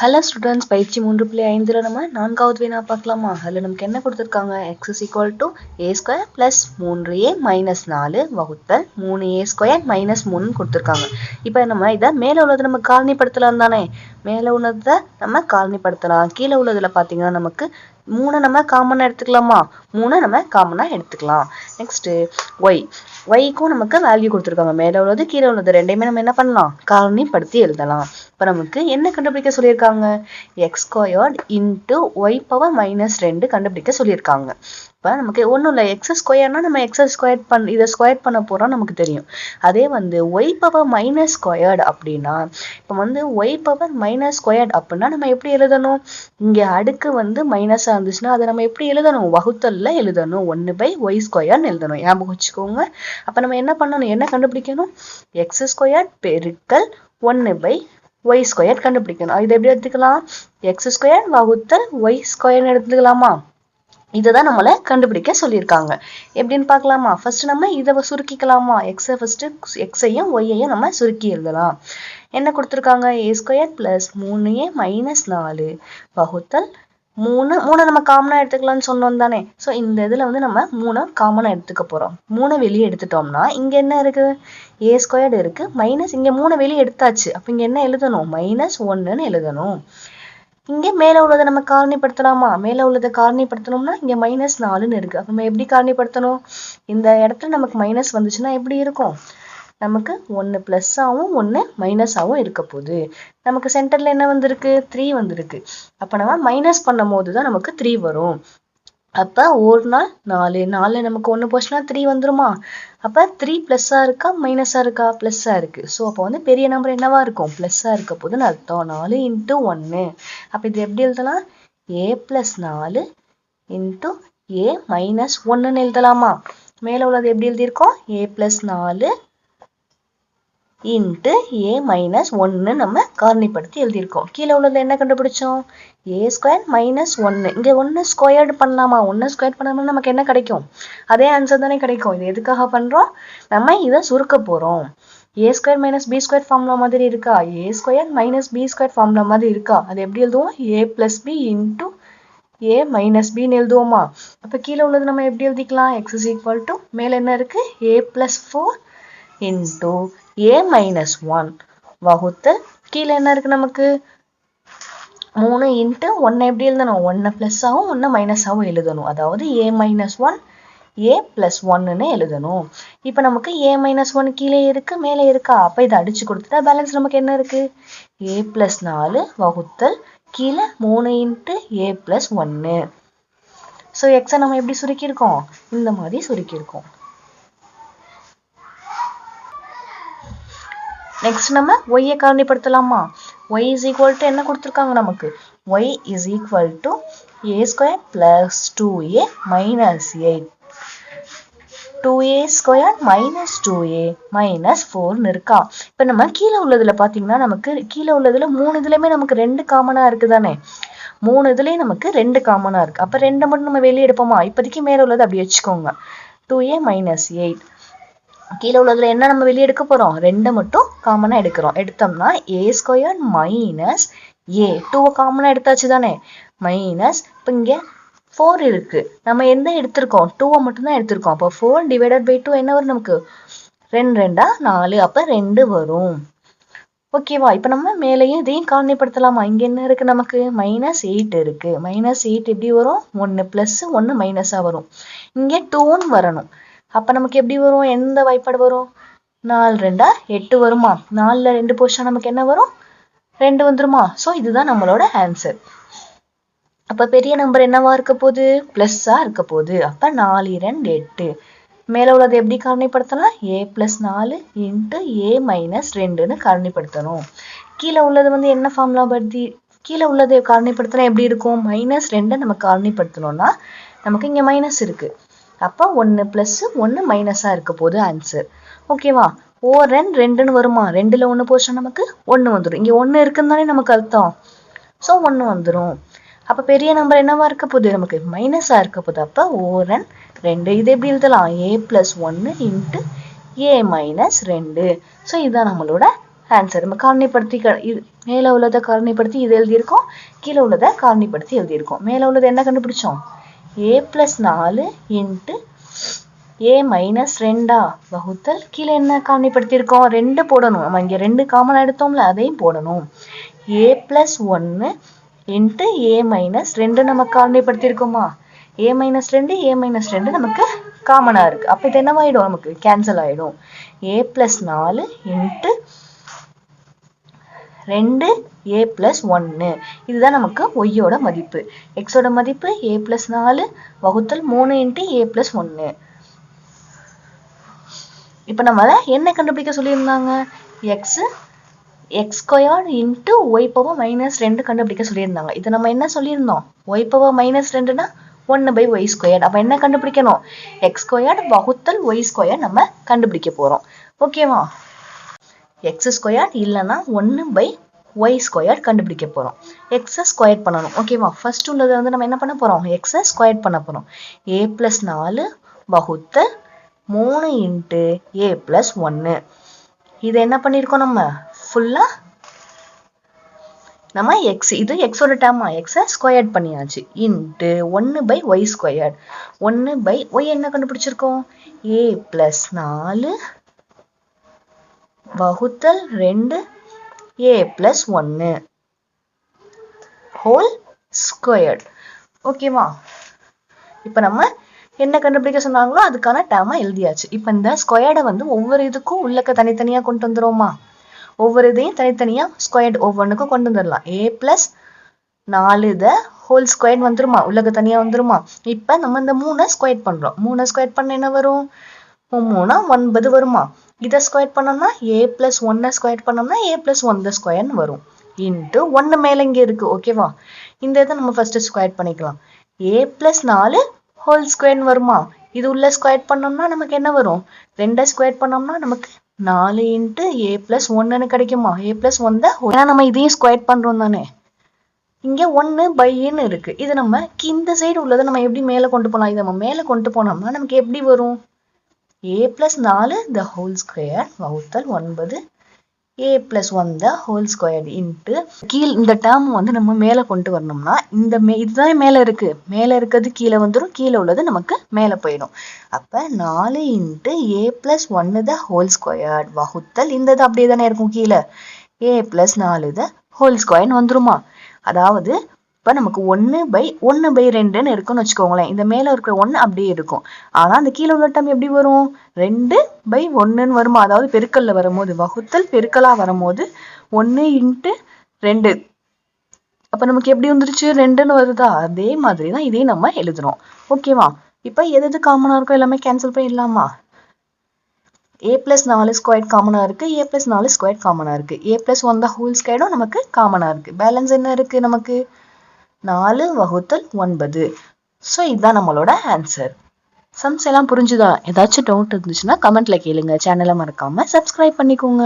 Hello students, பயிற்சி 3.5 நம்ம நான்காவது வினா பார்க்கலாமா? அதில் நமக்கு என்ன கொடுத்துருக்காங்க? x is equal to a square plus 3a minus 4 வகுத்தல் 3a square minus 3 கொடுத்துருக்காங்க. இப்போ நம்ம இதை மேலே உள்ளது நம்ம காரணிப்படுத்தலாம் தானே? மேலே உள்ளதை நம்ம காரணிப்படுத்தலாம். கீழே உள்ளதில் பார்த்தீங்கன்னா நமக்கு 3 நம்ம காமனாக எடுத்துக்கலாமா? 3 நம்ம காமனாக எடுத்துக்கலாம். நெக்ஸ்ட்டு ஒய்க்கும் நமக்கு வேல்யூ கொடுத்துருக்காங்க. மேலே உள்ளது கீழே உள்ளது ரெண்டையுமே நம்ம என்ன பண்ணலாம்? காரணிப்படுத்தி எழுதலாம். இப்போ நமக்கு என்ன கண்டுபிடிக்க சொல்லியிருக்காங்க? X squared into y power minus 2 கண்டுபிடிக்க சொல்லியிருக்காங்க. இப்போ நமக்கு ஒன்றும் இல்லை, எக்ஸ் ஸ்கொயர்னா நம்ம எக்ஸை ஸ்கொயர் இதை ஸ்கொயர் பண்ண போகிறோம் நமக்கு தெரியும். அதே ஒய் பவர் மைனஸ் ஸ்கொயர்டு அப்படின்னா, இப்போ ஒய் பவர் மைனஸ் ஸ்கொயர்டு அப்படின்னா நம்ம எப்படி எழுதணும்? இங்கே அடுக்கு மைனஸாக இருந்துச்சுன்னா அதை நம்ம எப்படி எழுதணும்? வகுத்தல்ல எழுதணும். 1/y ஸ்கொயர்னு எழுதணும். ஞாபகம் வச்சுக்கோங்க. அப்போ நம்ம என்ன பண்ணணும்? என்ன கண்டுபிடிக்கணும்? எக்ஸ் ஸ்கொயர் பெருக்கல் 1/y ஸ்கொயர் கண்டுபிடிக்கணும். இது எப்படி எடுத்துக்கலாம்? எக்ஸ் ஸ்கொயர் வகுத்தல் ஒய் ஸ்கொயர்னு எடுத்துக்கலாமா? இதை தான் நம்மளை கண்டுபிடிக்க சொல்லியிருக்காங்க. எப்படின்னு பார்க்கலாமா? ஃபர்ஸ்ட் நம்ம இதை சுருக்கிக்கலாமா? எக்ஸையும் ஒய்யையும் நம்ம சுருக்கி எழுதலாம். என்ன கொடுத்துருக்காங்க? ஏ ஸ்கொயர் பிளஸ் 3a மைனஸ் 4 வகுத்தல் 3 நம்ம காமனா எடுத்துக்கலாம்னு சொன்னோம் தானே? ஸோ இந்த இதில் நம்ம 3 காமனா எடுத்துக்க போகிறோம். 3 வெளியே எடுத்துட்டோம்னா இங்கே என்ன இருக்கு? ஏ ஸ்கொயர்டு இருக்கு மைனஸ் இங்கே 3 வெளியே எடுத்தாச்சு. அப்போ இங்கே என்ன எழுதணும்? -1ன்னு எழுதணும். இங்கே மேலே உள்ளதை நம்ம காரணிப்படுத்தலாமா? மேலே உள்ளதை காரணிப்படுத்தணும்னா இங்கே -4ன்னு இருக்கு. அப்போ நம்ம எப்படி காரணிப்படுத்தணும்? இந்த இடத்துல நமக்கு மைனஸ் வந்துச்சுன்னா எப்படி இருக்கும்? நமக்கு 1 +ஆகவும் 1 மைனஸாகவும் இருக்க போகுது. நமக்கு சென்டர்ல என்ன வந்திருக்கு? 3 வந்திருக்கு. அப்போ நம்ம மைனஸ் பண்ணும் போது தான் நமக்கு 3 வரும். அப்போ ஒரு நாள் 4 நமக்கு 1 போச்சுன்னா 3 வந்துருமா? அப்போ 3 +ஆ இருக்கா மைனஸாக இருக்கா? +ஆ இருக்கு. ஸோ அப்போ பெரிய நம்பர் என்னவா இருக்கும்? +ஆ இருக்க போதுன்னு அர்த்தம். 4 × 1. அப்போ இது எப்படி எழுதலாம்? a + 4 × a - 1ன்னு எழுதலாமா? மேலே உள்ளது எப்படி எழுதியிருக்கோம்? a + 4 × a - 1 நம்ம காரணிப்படுத்தி எழுதியிருக்கோம். கீழே உள்ளது என்ன கண்டுபிடிச்சோம்? a square minus 1. இங்கே 1 ஸ்கொயர்டு பண்ணலாமா? 1 ஸ்கொயர் பண்ணாமல் நமக்கு என்ன கிடைக்கும்? அதே ஆன்சர் தானே கிடைக்கும். இது எதுக்காக பண்ணுறோம்? நம்ம இதை சுருக்க போகிறோம். a square minus b square formula மாதிரி இருக்கா? a square minus b square formula மாதிரி இருக்கா? அது எப்படி எழுதுவோம்? a + b × a - bன்னு எழுதுவோமா? அப்போ கீழே உள்ளது நம்ம எப்படி எழுதிக்கலாம்? x is equal to மேலே என்ன இருக்கு? a + 4 × a - 1 வகுத்தல் கீழே என்ன இருக்கு நமக்கு? 3 × 1 எப்படி எழுதணும்? 1 +ஆகவும் 1 மைனஸாகவும் எழுதணும். அதாவது a - 1 a + 1ன்னு எழுதணும். இப்போ நமக்கு a - 1 கீழே இருக்கு மேலே இருக்கா? அப்போ இதை அடிச்சு கொடுத்துட்டா பேலன்ஸ் நமக்கு என்ன இருக்கு? a + 4 வகுத்தல் கீழே 3 × a + 1. ஸோ எக்ஸை நம்ம எப்படி சுருக்கியிருக்கோம்? இந்த மாதிரி சுருக்கியிருக்கோம். நெக்ஸ்ட் நம்ம ஒய்யை காரணிப்படுத்தலாமா? y is equal to என்ன கொடுத்துருக்காங்க நமக்கு? y is equal to a square plus 2a minus 8. 2a square minus 2a minus 4ன்னு இருக்கா? இப்போ நம்ம கீழே உள்ளதுல பார்த்தீங்கன்னா நமக்கு கீழே உள்ளதுல 3 இதுலையுமே நமக்கு 2 காமனாக இருக்கு தானே? 3 இதுலேயும் நமக்கு 2 காமனாக இருக்கு. அப்போ 2 மட்டும் நம்ம வெளியே எடுப்போமா? இப்போதைக்கு மேலே உள்ளது அப்படி வச்சுக்கோங்க. 2a minus 8. கீழே உள்ளதுல என்ன நம்ம வெளியே எடுக்க போறோம்? 2 மட்டும் காமனா எடுக்கிறோம். எடுத்தோம்னா a ஸ்கொயர் மைனஸ் a 2 காமனா எடுத்தாச்சு தானே? மைனஸ் இப்போ இங்கே 4 இருக்கு. நம்ம எந்த எடுத்திருக்கோம்? 2 மட்டும் தான் எடுத்திருக்கோம். அப்போ 4 ÷ 2 என்ன வரும் நமக்கு? 2 2 4. அப்போ 2 வரும். ஓகேவா? இப்போ நம்ம மேலேயும் இதையும் காரணிப்படுத்தலாமா? இங்கே என்ன இருக்கு நமக்கு? -8 இருக்கு. -8 எப்படி வரும்? 1 + 1 மைனஸா வரும். இங்கே 2ன்னு வரணும். அப்போ நமக்கு எப்படி வரும்? எந்த வாய்ப்பாடு வரும்? 4 2 8 வருமா? 4ல் 2 போச்சா நமக்கு என்ன வரும்? 2 வந்துருமா? ஸோ இதுதான் நம்மளோட ஆன்சர். அப்போ பெரிய நம்பர் என்னவா இருக்க போகுது? +ஆ இருக்க போகுது. அப்போ 4 2 8. மேலே உள்ளதை எப்படி காரணிப்படுத்தலாம்? a + 4 × a - 2ன்னு காரணிப்படுத்தணும். கீழே உள்ளது என்ன ஃபார்முலா பற்றி? கீழே உள்ளதை காரணிப்படுத்தினா எப்படி இருக்கும்? -2 நம்ம காரணிப்படுத்தணும்னா நமக்கு இங்கே மைனஸ் இருக்கு. அப்போ 1 + 1 மைனஸாக இருக்க போகுது ஆன்சர். ஓகேவா? 2ன்னு வருமா? 2ல் 1 போச்சா நமக்கு 1 வந்துடும். இங்கே 1 இருக்குன்னு தானே நமக்கு அர்த்தம். ஸோ 1 வந்துடும். அப்போ பெரிய நம்பர் என்னவா இருக்க போகுது? நமக்கு மைனஸாக இருக்க போகுது. அப்போ 2. இது எப்படி எழுதலாம்? a + 1 × a - 2. ஸோ இதுதான் நம்மளோட ஆன்சர். நம்ம காரணிப்படுத்தி மேல உள்ளதை காரணிப்படுத்தி இது எழுதியிருக்கோம், கீழே உள்ளதை காரணிப்படுத்தி எழுதியிருக்கோம். மேல உள்ளது என்ன கண்டுபிடிச்சோம்? a+4 இன்ட்டு a-2 வகுத்தல் கீழே என்ன காரணிப்படுத்தியிருக்கோம்? 2 போடணும். நம்ம இங்க 2 காமன் எடுத்தோம்ல, அதையும் போடணும். a+1 இன்ட்டு a-2 நம்ம காரணிப்படுத்தியிருக்கோமா? a-2 a-2 நமக்கு காமனா இருக்கு. அப்ப இது என்னவாயிடும்? நமக்கு கேன்சல் ஆயிடும். a+4 இன்ட்டு 2a+1 இதுதான் நமக்கு y-யோட மதிப்பு. x-ஓட மதிப்பு a+4 வகுத்தல் 3 இன்ட்டு a+1. இப்ப நம்மள என்ன கண்டுபிடிக்க சொல்லியிருந்தாங்க? x² இன்ட்டு y⁻−2 கண்டுபிடிக்க சொல்லியிருந்தாங்க. இதை நம்ம என்ன சொல்லியிருந்தோம்? y⁻−2னா 1/y². அப்ப என்ன கண்டுபிடிக்கணும்? x² வகுத்தல் y² நம்ம கண்டுபிடிக்க போறோம். ஓகேவா? x² இல்லைன்னா 1/y² கண்டுபிடிக்க போறோம். x ஸ்கொயர் பண்ணணும். ஓகேவா? ஃபர்ஸ்ட் உள்ளதை வந்து நம்ம என்ன பண்ண போறோம்? x ஸ்கொயர் பண்ண போறோம். a+4 வகுத்தல் 3 இன்ட்டு a+1. இது என்ன பண்ணிருக்கோம்? நம்ம ஃபுல்லா நம்ம இது x-ஓட டேர்மா, x ஸ்கொயர் பண்ணியாச்சு. Into 1/y². 1/y என்ன கண்டுபிடிச்சிருக்கோம்? a+4 வகுத்தல் 2a+1 ஹோல் ஸ்கொயர்ட். ஓகேவா? இப்ப நம்ம என்ன கண்டுபிடிக்க சொன்னாங்களோ அதுக்கான டேர்மா எழுதியாச்சு. இப்ப இந்த ஸ்கொயர்டை வந்து ஒவ்வொரு இதுக்கும் உள்ளக்க தனித்தனியா கொண்டு வந்துருவோமா? ஒவ்வொரு இதையும் தனித்தனியா ஸ்கொயர்ட் ஒவ்வொன்றுக்கும் கொண்டு வந்துடலாம். a+4 ஹோல் ஸ்கொயர்ட் வந்துருமா? உள்ளக்க தனியா வந்துருமா? இப்ப நம்ம இந்த 3 ஸ்கொயர் பண்றோம். 3 ஸ்கொயர் பண்ண என்ன வரும்? 3 9 வருமா? இதை ஸ்கொயர் பண்ணோம்னா a+1 ஸ்கொயர் பண்ணோம்னா a+1² வரும். இன்ட்டு 1 மேல இங்க இருக்கு. ஓகேவா? இந்த இதை நம்ம ஃபர்ஸ்ட் ஸ்கொயர் பண்ணிக்கலாம். a+4 ஹோல் ஸ்கொயர் வருமா? இது உள்ள ஸ்கொயர் பண்ணோம்னா நமக்கு என்ன வரும்? 2 ஸ்கொயர் பண்ணோம்னா நமக்கு 4 இன்ட்டு a+1 கிடைக்குமா? a+1 தான். ஏன்னா நம்ம இதையும் ஸ்கொயர் பண்றோம் தானே. இங்க 1/ன்னு இருக்கு. இது நம்ம இந்த சைடு உள்ளதை நம்ம எப்படி மேல கொண்டு போலாம்? இதை நம்ம மேல கொண்டு போனோம்னா நமக்கு எப்படி வரும்? a+4 the whole square வகுத்தல் 9 a+1 the whole square into கீழ் இந்த டேர்ம் வந்து நம்ம மேல கொண்டு வரணும்னா இந்த இதுதான் மேல இருக்கு. மேல இருக்கிறது கீழே வந்துடும், கீழே உள்ளது நமக்கு மேல போயிடும். அப்ப 4 into a+1 the whole square வகுத்தல் இந்த இது அப்படியே தானே இருக்கும், கீழே a+4 the whole square வந்துருமா? அதாவது இப்ப நமக்கு 1/2ன்னு இருக்குன்னு வச்சுக்கோங்களேன். இந்த மேல இருக்கிற 1 அப்படியே இருக்கும். ஆனா அந்த கீழே உள்ள டேர்ம் எப்படி வரும்? 2/1ன்னு வருமா? அதாவது பெருக்கல்ல வரும்போது, வகுத்தல் பெருக்கலா வரும்போது 1 இன்ட்டு 2. அப்ப நமக்கு எப்படி வந்துருச்சு? 2ன்னு வருதா? அதே மாதிரிதான் இதையும் நம்ம எழுதுறோம். ஓகேவா? இப்ப எது காமனா இருக்கோ எல்லாமே கேன்சல் பண்ணிடலாமா? a+4 ஸ்கொயர் காமனா இருக்கு, a+4 ஸ்கொயர் காமனா இருக்கு, a+1 the whole square நமக்கு காமனா இருக்கு. பேலன்ஸ் என்ன இருக்கு நமக்கு? 4/9. ஸோ இதுதான் நம்மளோட ஆன்சர். சம்ஸ் எல்லாம் புரிஞ்சுதா? ஏதாச்சும் டவுட் இருந்துச்சுன்னா கமெண்ட்ல கேளுங்க. சேனலை மறக்காம சப்ஸ்கிரைப் பண்ணிக்கோங்க.